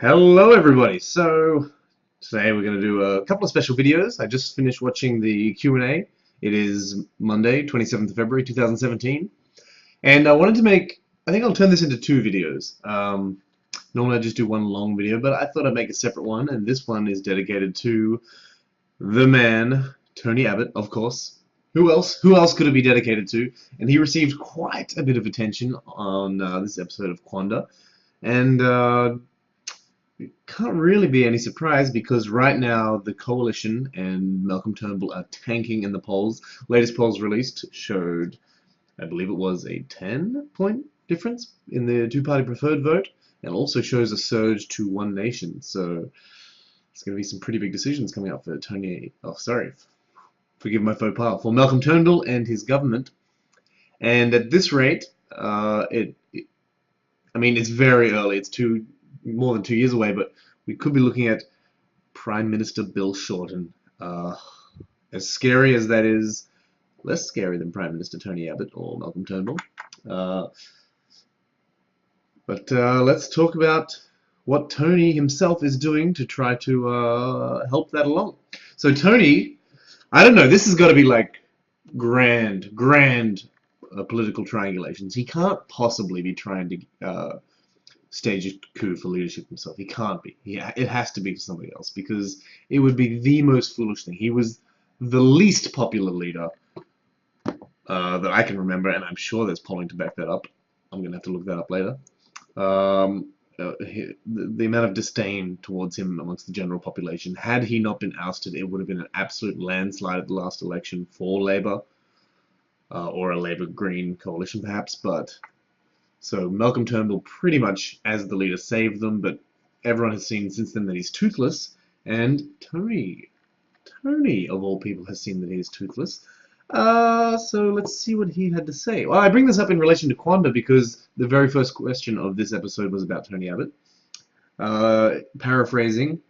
Hello everybody! So today we're going to do a couple of special videos. I just finished watching the Q&A. It is Monday, 27th of February 2017. And I wanted to I think I'll turn this into two videos. Normally I just do one long video, but I thought I'd make a separate one, and this one is dedicated to the man, Tony Abbott, of course. Who else? Who else could it be dedicated to? And he received quite a bit of attention on this episode of QandA. And it can't really be any surprise because right now the coalition and Malcolm Turnbull are tanking in the polls. Latest polls released showed, I believe it was a 10-point difference in the two-party preferred vote, and also shows a surge to one nation. So it's going to be some pretty big decisions coming up for forgive my faux pas, for Malcolm Turnbull and his government. And at this rate, I mean, it's very early. It's more than 2 years away, but we could be looking at Prime Minister Bill Shorten. As scary as that is, less scary than Prime Minister Tony Abbott or Malcolm Turnbull. But let's talk about what Tony himself is doing to try to help that along. So Tony, I don't know, this has got to be like grand political triangulations. He can't possibly be trying to stage a coup for leadership himself. He can't be. It has to be somebody else, because it would be the most foolish thing. He was the least popular leader that I can remember, and I'm sure there's polling to back that up. I'm going to have to look that up later. The amount of disdain towards him amongst the general population, had he not been ousted, it would have been an absolute landslide at the last election for Labour, or a Labour-Green coalition perhaps, but so Malcolm Turnbull pretty much, as the leader, saved them, but everyone has seen since then that he's toothless, and Tony, of all people, has seen that he is toothless. So let's see what he had to say. Well, I bring this up in relation to QandA because the very first question of this episode was about Tony Abbott. Paraphrasing,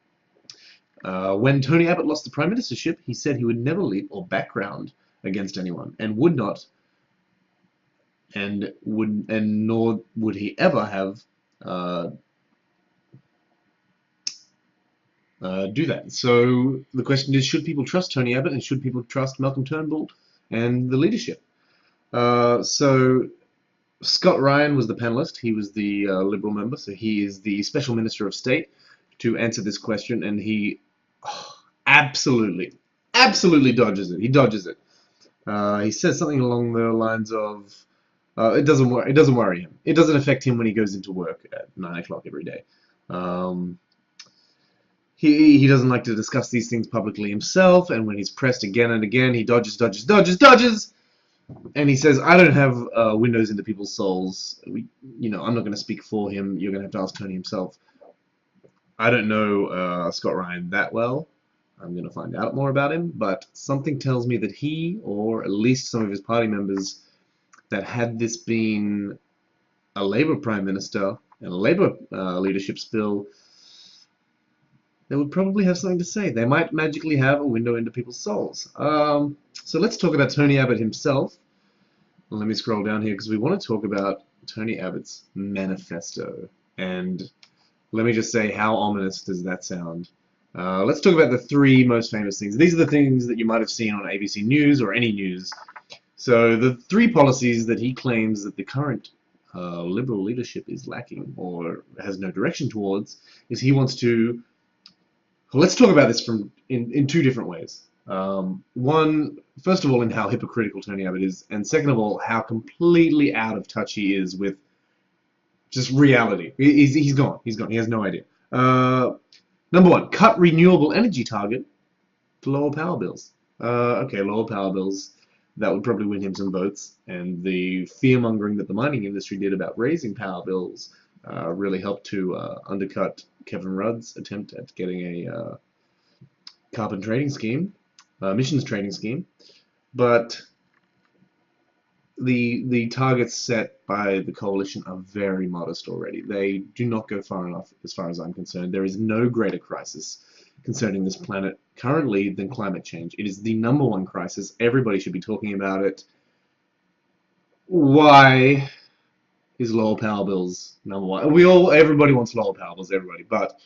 when Tony Abbott lost the prime ministership, he said he would never leap or background against anyone, and would not, and nor would he ever have do that. So the question is, should people trust Tony Abbott, and should people trust Malcolm Turnbull and the leadership? So Scott Ryan was the panelist. He was the Liberal member, so he is the Special Minister of State to answer this question, and he absolutely dodges it. He dodges it. He says something along the lines of, it doesn't worry him. It doesn't affect him when he goes into work at 9 o'clock every day. He doesn't like to discuss these things publicly himself, and when he's pressed again and again, he dodges, and he says, I don't have windows into people's souls. I'm not going to speak for him. You're going to have to ask Tony himself. I don't know Scott Ryan that well. I'm going to find out more about him, but something tells me that he, or at least some of his party members, that had this been a Labour Prime Minister and a Labour leadership spill, they would probably have something to say. They might magically have a window into people's souls. So let's talk about Tony Abbott himself. Well, let me scroll down here because we want to talk about Tony Abbott's manifesto. And let me just say, how ominous does that sound? Let's talk about the three most famous things. These are the things that you might have seen on ABC News or any news. So the three policies that he claims that the current Liberal leadership is lacking or has no direction towards is he wants to... Let's talk about this in two different ways. One, first of all, in how hypocritical Tony Abbott is, and second of all, how completely out of touch he is with just reality. He's gone. He has no idea. Number one, cut renewable energy target to lower power bills. Okay, lower power bills. That would probably win him some votes, and the fear-mongering that the mining industry did about raising power bills really helped to undercut Kevin Rudd's attempt at getting a carbon trading scheme, emissions trading scheme. But the targets set by the coalition are very modest already. They do not go far enough, as far as I'm concerned. There is no greater crisis concerning this planet currently than climate change. It is the #1 crisis. Everybody should be talking about it. Why Is lower power bills number one? Everybody wants lower power bills, everybody, but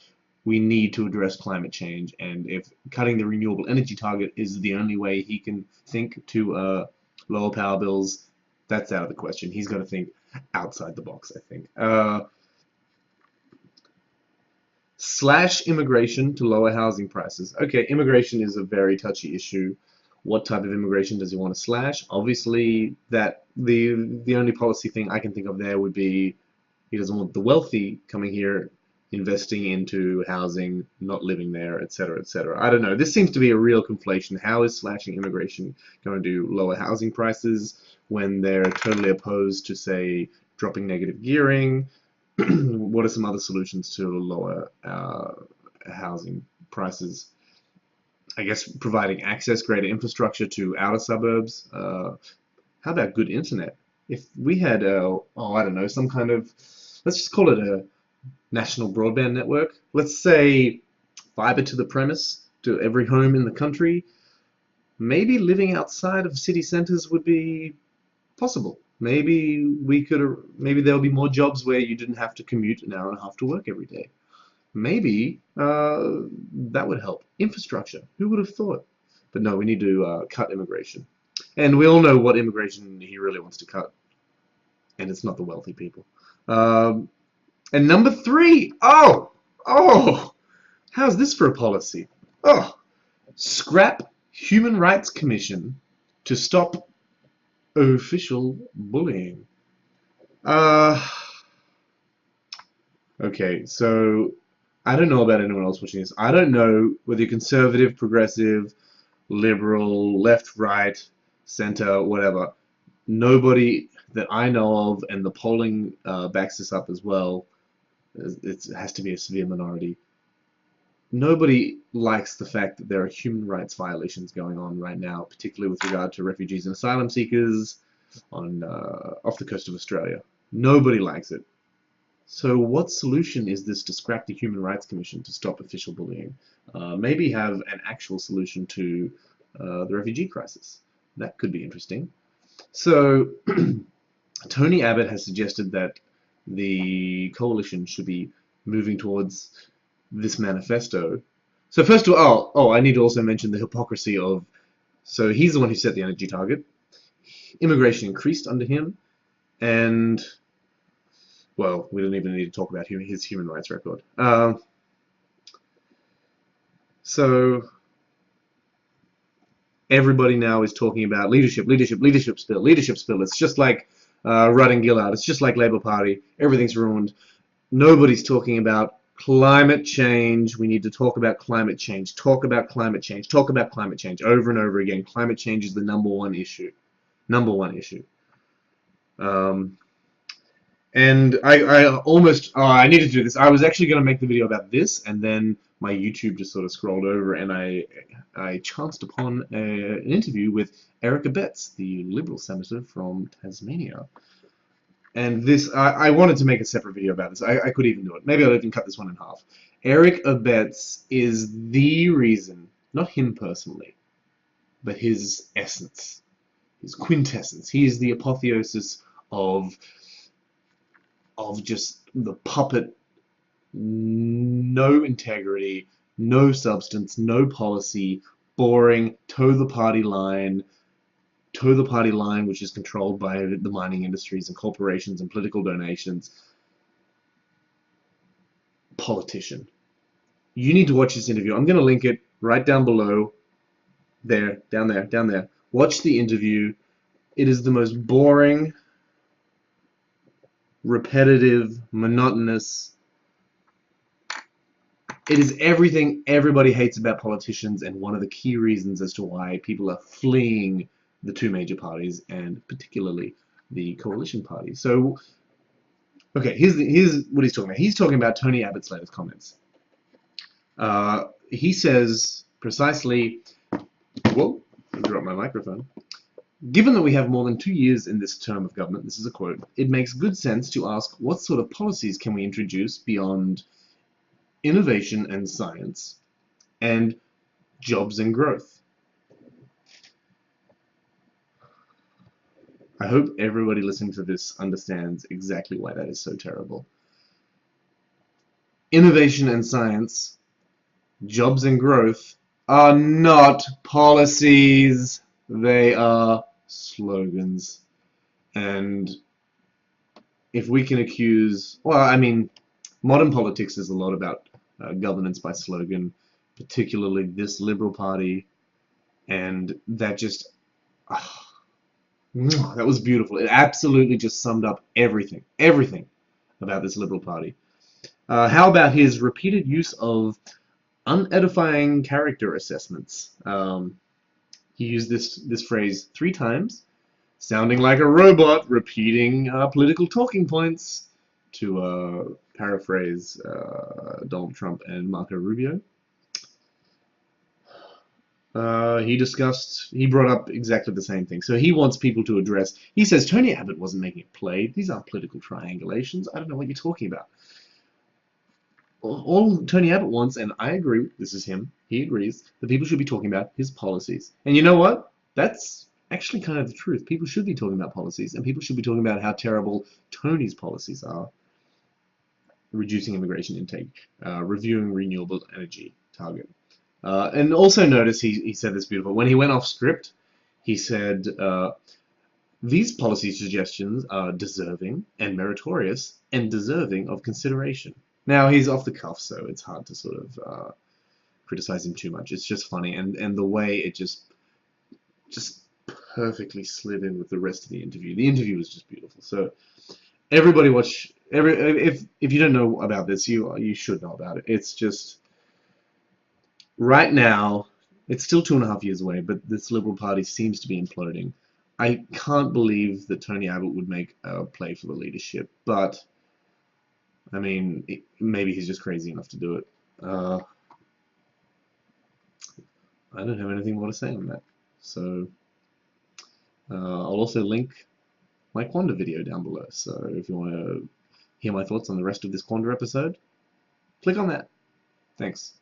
we need to address climate change, and if cutting the renewable energy target is the only way he can think to lower power bills, that's out of the question. He's got to think outside the box, I think. Slash immigration to lower housing prices. Okay, immigration is a very touchy issue. What type of immigration does he want to slash? Obviously, that the only policy thing I can think of there would be he doesn't want the wealthy coming here, investing into housing, not living there, etc., etc. I don't know. This seems to be a real conflation. How is slashing immigration going to lower housing prices when they're totally opposed to, say, dropping negative gearing? What are some other solutions to lower housing prices? I guess providing access, greater infrastructure to outer suburbs. How about good internet? If we had, I don't know, some kind of, let's just call it a national broadband network. Let's say fiber to the premise to every home in the country. Maybe living outside of city centers would be possible. Maybe there'll be more jobs where you didn't have to commute an hour and a half to work every day. Maybe that would help. Infrastructure. Who would have thought? But no, we need to cut immigration. And we all know what immigration he really wants to cut. And it's not the wealthy people. And number 3. Oh, how's this for a policy? Scrap Human Rights Commission to stop official bullying. Okay, so I don't know about anyone else watching this. I don't know whether you're conservative, progressive, liberal, left, right, center, whatever. Nobody that I know of, and the polling backs this up as well, it has to be a severe minority. Nobody likes the fact that there are human rights violations going on right now, particularly with regard to refugees and asylum seekers off the coast of Australia. Nobody likes it. So what solution is this to scrap the Human Rights Commission to stop official bullying? Maybe have an actual solution to the refugee crisis. That could be interesting. So Tony Abbott has suggested that the coalition should be moving towards this manifesto. So first of all, I need to also mention the hypocrisy of, so he's the one who set the energy target. Immigration increased under him, and well, we don't even need to talk about his human rights record. So everybody now is talking about leadership spill. It's just like Rudd and Gillard. It's just like Labour Party. Everything's ruined. Nobody's talking about climate change. We need to talk about climate change. Talk about climate change. Talk about climate change over and over again. Climate change is the number one issue. Number one issue. And I needed to do this. I was actually going to make the video about this, and then my YouTube just sort of scrolled over, and I chanced upon an interview with Eric Abetz, the Liberal senator from Tasmania. And this, I wanted to make a separate video about this. I could even do it. Maybe I'll even cut this one in half. Eric Abetz is the reason, not him personally, but his essence, his quintessence. He is the apotheosis of just the puppet, no integrity, no substance, no policy, boring, toe the party line, which is controlled by the mining industries and corporations and political donations. Politician. You need to watch this interview. I'm going to link it right down below. There, down there. Watch the interview. It is the most boring, repetitive, monotonous. It is everything everybody hates about politicians, and one of the key reasons as to why people are fleeing the two major parties, and particularly the coalition party. So, okay, here's what he's talking about. He's talking about Tony Abbott's latest comments. He says precisely, whoa, I dropped my microphone. Given that we have more than 2 years in this term of government, this is a quote, it makes good sense to ask what sort of policies can we introduce beyond innovation and science and jobs and growth. I hope everybody listening to this understands exactly why that is so terrible. Innovation and science, jobs and growth are not policies. They are slogans. And if we can accuse, well, I mean, modern politics is a lot about governance by slogan, particularly this Liberal Party, and that just, that was beautiful. It absolutely just summed up everything about this Liberal Party. How about his repeated use of unedifying character assessments? He used this phrase 3 times, sounding like a robot, repeating political talking points, to paraphrase Donald Trump and Marco Rubio. He brought up exactly the same thing. So he wants people to address, he says Tony Abbott wasn't making a play. These aren't political triangulations. I don't know what you're talking about. All Tony Abbott wants, and I agree, this is him, he agrees, that people should be talking about his policies. And you know what? That's actually kind of the truth. People should be talking about policies, and people should be talking about how terrible Tony's policies are. Reducing immigration intake, reviewing renewable energy target. And also notice he said this beautiful. When he went off script, he said, these policy suggestions are deserving and meritorious and deserving of consideration. Now, he's off the cuff, so it's hard to sort of criticize him too much. It's just funny, and the way it just perfectly slid in with the rest of the interview. The interview was just beautiful. So everybody watch. If you don't know about this, you should know about it. It's just right now. It's still 2.5 years away, but this Liberal Party seems to be imploding. I can't believe that Tony Abbott would make a play for the leadership, but I mean, maybe he's just crazy enough to do it. I don't have anything more to say on that. So I'll also link my QandA video down below. So if you want to hear my thoughts on the rest of this QandA episode, click on that. Thanks.